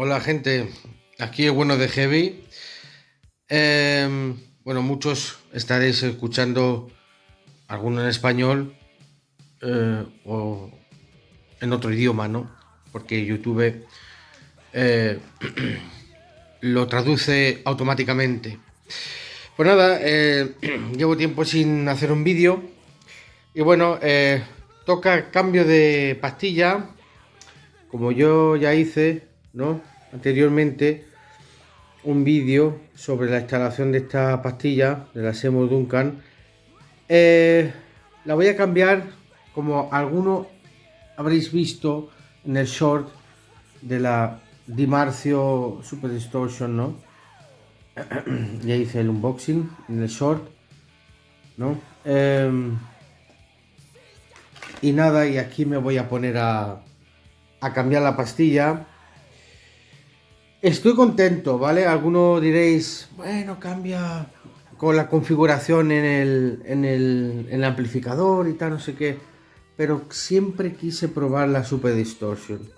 Hola gente, aquí el bueno de Heavy. Bueno, muchos estaréis escuchando alguno en español o en otro idioma, ¿no? Porque YouTube eh, lo traduce automáticamente. Pues nada, llevo tiempo sin hacer un vídeo y bueno, toca cambio de pastilla, como yo ya hice, ¿no? Anteriormente. Un vídeo sobre la instalación de esta pastilla de la Seymour Duncan. La voy a cambiar, como alguno habréis visto en el short de la Dimarcio Super Distortion, ¿no? Ya hice el unboxing en el short, ¿no? Y nada, y aquí me voy a poner a cambiar la pastilla. Estoy contento, ¿vale? Algunos diréis, bueno, cambia con la configuración en el amplificador y tal, no sé qué. Pero siempre quise probar la Super Distortion.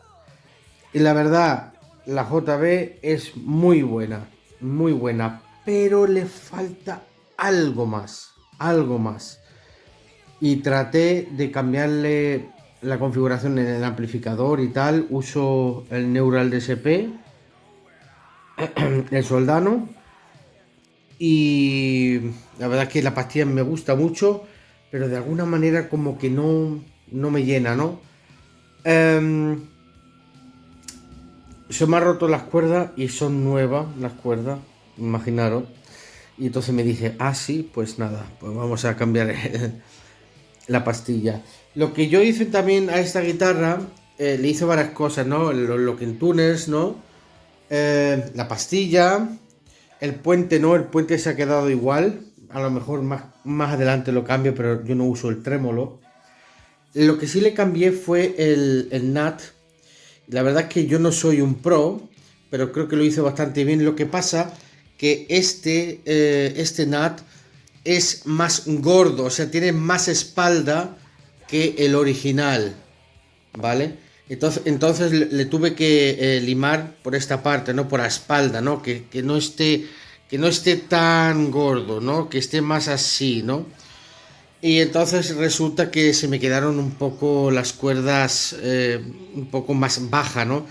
Y la verdad, la JB es muy buena, pero le falta algo más, algo más. Y traté de cambiarle la configuración en el amplificador y tal. Uso el Neural DSP, el Soldano. Y la verdad es que la pastilla me gusta mucho, pero de alguna manera como que no me llena, ¿no? Se me han roto las cuerdas y son nuevas las cuerdas, imaginaros. Y entonces me dije, ah, sí, pues nada, pues vamos a cambiar la pastilla. Lo que yo hice también a esta guitarra, le hice varias cosas, ¿no? Lo que en tuners, ¿no? La pastilla, el puente no, el puente se ha quedado igual. A lo mejor más adelante lo cambio, pero yo no uso el trémolo. Lo que sí le cambié fue el NAT. La verdad es que yo no soy un pro, pero creo que lo hice bastante bien. Lo que pasa que este NAT es más gordo, o sea, tiene más espalda que el original, ¿vale? Entonces le tuve que limar por esta parte, ¿no? Por la espalda, ¿no? Que no esté tan gordo, ¿no? Que esté más así, ¿no? Y entonces resulta que se me quedaron un poco las cuerdas un poco más baja, ¿no?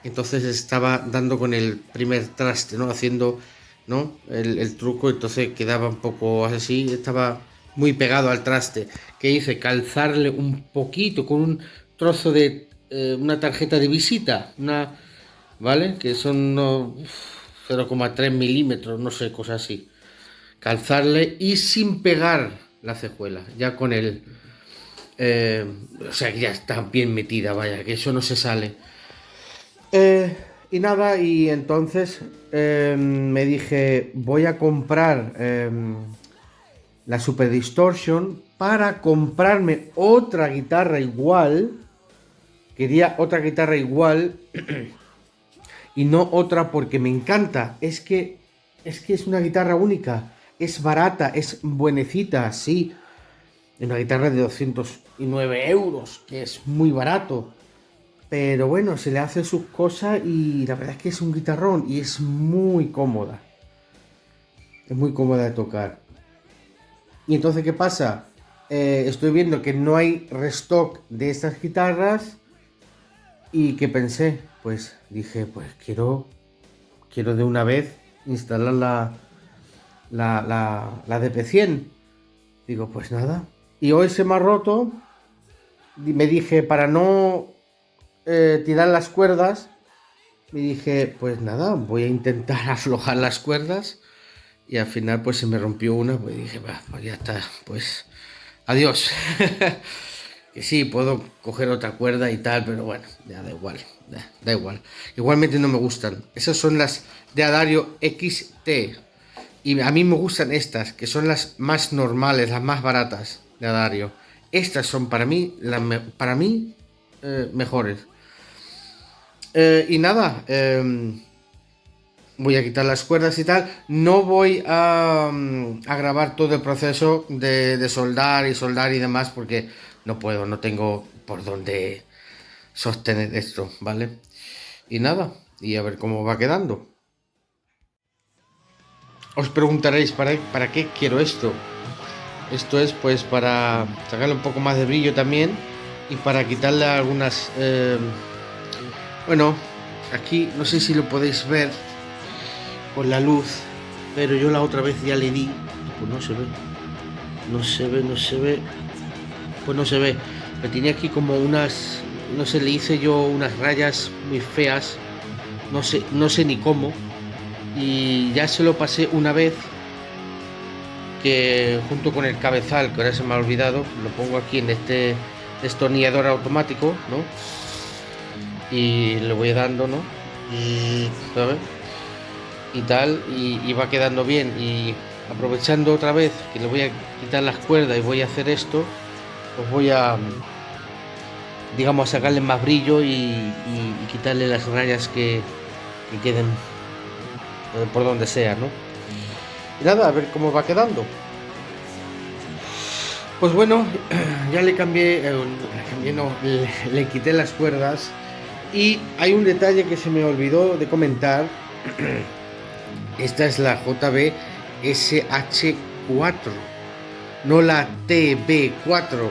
Entonces estaba dando con el primer traste, ¿no? Haciendo, ¿no? El truco, entonces quedaba un poco así, estaba muy pegado al traste. ¿Qué hice? Calzarle un poquito con un trozo de una tarjeta de visita, ¿vale? Que son unos 0,3 milímetros, no sé, cosas así. Calzarle y sin pegar la cejuela, ya con el... o sea, que ya está bien metida, vaya, que eso no se sale. Eh, y nada, y entonces me dije, voy a comprar la Super Distortion para comprarme otra guitarra igual. Quería otra guitarra igual y no otra porque me encanta. Es que es una guitarra única. Es barata, es buenecita, sí. Una guitarra de 209 euros, que es muy barato. Pero bueno, se le hace sus cosas y la verdad es que es un guitarrón y es muy cómoda. Es muy cómoda de tocar. Y entonces, ¿qué pasa? Estoy viendo que no hay restock de estas guitarras y que pensé, pues dije, pues quiero de una vez instalar la DP100. Digo, pues nada. Y hoy se me ha roto. Me dije, para no tirar las cuerdas, me dije, pues nada, voy a intentar aflojar las cuerdas. Y al final pues se me rompió una, pues dije, bah, pues ya está, pues adiós. Que sí, puedo coger otra cuerda y tal, pero bueno, ya da igual, da igual. Igualmente no me gustan. Esas son las de Adario XT. Y a mí me gustan estas, que son las más normales, las más baratas de Adario. Estas son para mí, mejores. Y nada, voy a quitar las cuerdas y tal. No voy a grabar todo el proceso de soldar y soldar y demás porque no puedo, no tengo por dónde sostener esto, ¿vale? Y nada. y a ver cómo va quedando. Os preguntaréis, ¿para qué quiero esto? Esto es pues para sacarle un poco más de brillo también y para quitarle algunas... bueno, aquí no sé si lo podéis ver con la luz, pero yo la otra vez ya le di, pues no se ve, pues no se ve. Me tenía aquí como unas, no sé, le hice yo unas rayas muy feas, no sé ni cómo, y ya se lo pasé una vez, que junto con el cabezal, que ahora se me ha olvidado, lo pongo aquí en este destornillador automático, ¿no? Y le voy dando, ¿no? ¿Sabes? Y tal, y va quedando bien. Y aprovechando otra vez que le voy a quitar las cuerdas y voy a hacer esto, pues voy a, digamos, a sacarle más brillo y quitarle las rayas que queden por donde sea, ¿no? Y nada, a ver cómo va quedando. Pues bueno, ya le cambié, no, le quité las cuerdas. Y hay un detalle que se me olvidó de comentar. Esta es la JB SH4, no la TB4,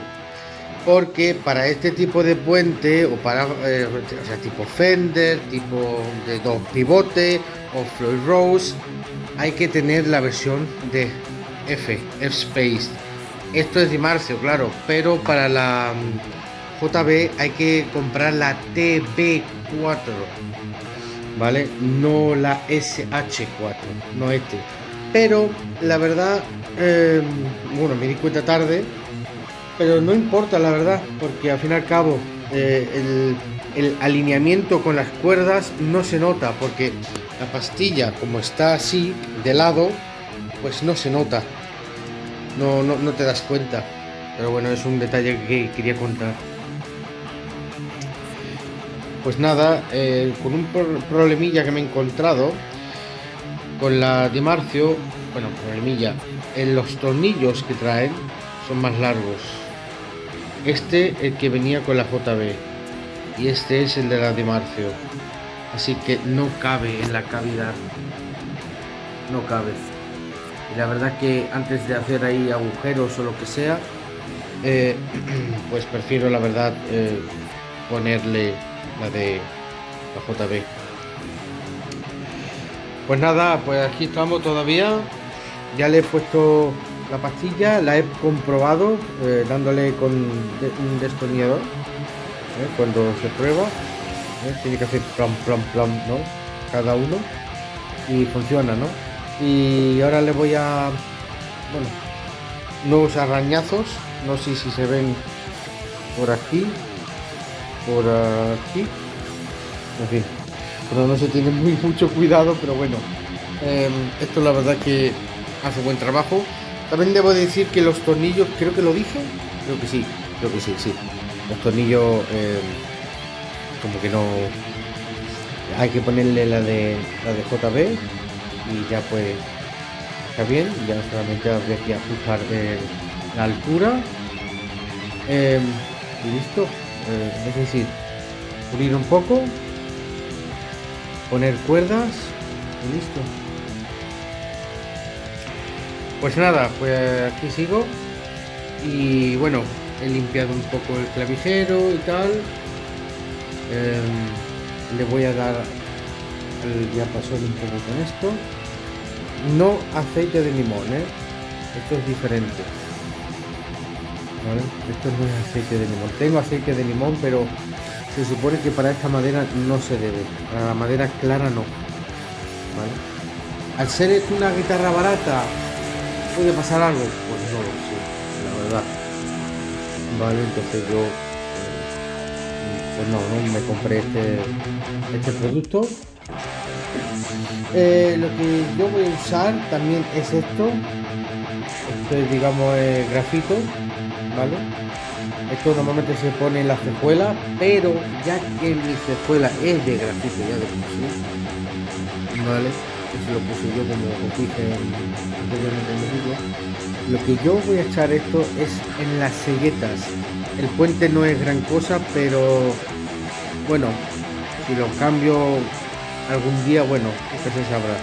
porque para este tipo de puente o para, o sea, tipo Fender, tipo de 2 pivote o Floyd Rose, hay que tener la versión de F-Space. Esto es de Marcio, claro, pero para la JB hay que comprar la TB4, ¿vale? No la SH4, no este. Pero la verdad, bueno, me di cuenta tarde, pero no importa la verdad, porque al fin y al cabo el alineamiento con las cuerdas no se nota, porque la pastilla, como está así de lado, pues no se nota, no te das cuenta. Pero bueno, es un detalle que quería contar. Pues nada, con un problemilla que me he encontrado con la Di Marzio, bueno, problemilla, en los tornillos que traen son más largos. Este el que venía con la JB y este es el de la Di Marzio, así que no cabe en la cavidad, no cabe. Y la verdad que antes de hacer ahí agujeros o lo que sea, pues prefiero la verdad ponerle la de la JB. Pues nada, pues aquí estamos todavía. Ya le he puesto la pastilla, la he comprobado dándole con un destornillador. Cuando se prueba, tiene que hacer plam, plam, plam, ¿no? Cada uno y funciona, ¿no? Y ahora le voy a, bueno, nuevos arañazos. No sé si se ven por aquí, en fin, pero no se tiene mucho cuidado, pero bueno, esto la verdad que hace buen trabajo. También debo decir que los tornillos, creo que lo dije, creo que sí, sí. Los tornillos, como que no, hay que ponerle la de JB y ya pues está bien. Ya solamente habría que ajustar la altura y listo. Es decir, pulir un poco, poner cuerdas y listo. Pues nada, pues aquí sigo y bueno, he limpiado un poco el clavijero y tal. Le voy a dar el diapasón un poco con esto. No aceite de limón, esto es diferente, ¿vale? Esto no es aceite de limón. Tengo aceite de limón, pero se supone que para esta madera no se debe, para la madera clara no, ¿vale? Al ser esto una guitarra barata, ¿puede pasar algo? Pues no lo sé, la verdad, ¿vale? Entonces yo, pues no me compré este producto. Lo que yo voy a usar también es esto es, digamos, grafito, ¿vale? Esto normalmente se pone en la cejuela, pero ya que mi cejuela es de grafito ya de por sí, ¿vale? Eso lo puse yo como os dije anteriormente en el vídeo. Lo que yo voy a echar esto es en las selletas. El puente no es gran cosa, pero bueno, si lo cambio algún día, bueno, nunca se sabrá.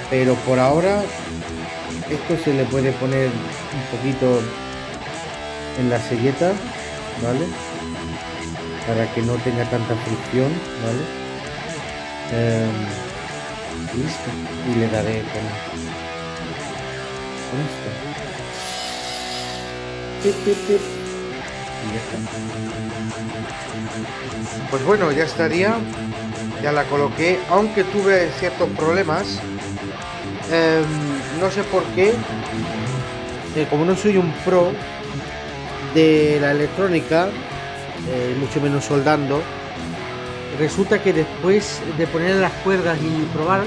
Pero por ahora, esto se le puede poner un poquito en la selleta, ¿vale? Para que no tenga tanta fricción, ¿vale? Listo. Y le daré con esto. Pip, pip, pip. Y ya está. Pues bueno, ya estaría. Ya la coloqué, aunque tuve ciertos problemas. No sé por qué. Como no soy un pro de la electrónica, mucho menos soldando, resulta que después de poner las cuerdas y probar,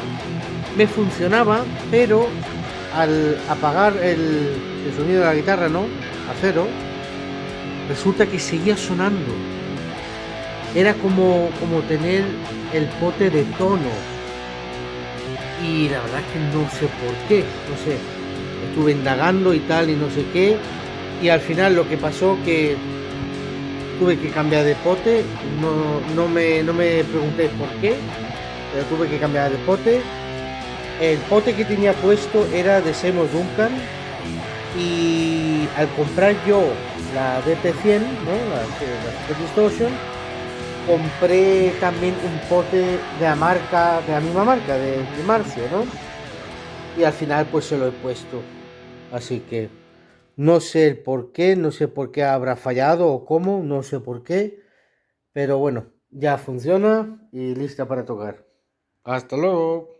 me funcionaba, pero al apagar el sonido de la guitarra, ¿no? A cero, resulta que seguía sonando. Era como tener el pote de tono. Y la verdad es que no sé por qué, no sé. Estuve indagando y tal y no sé qué. Y al final lo que pasó que tuve que cambiar de pote. No me pregunté por qué, pero tuve que cambiar de pote. El pote que tenía puesto era de Seymour Duncan. Y al comprar yo la DT100, ¿no? la Distortion, compré también un pote de la misma marca, de Marcio, ¿no? Y al final pues se lo he puesto. Así que no sé el por qué, no sé por qué habrá fallado o cómo, no sé por qué. Pero bueno, ya funciona y lista para tocar. Hasta luego.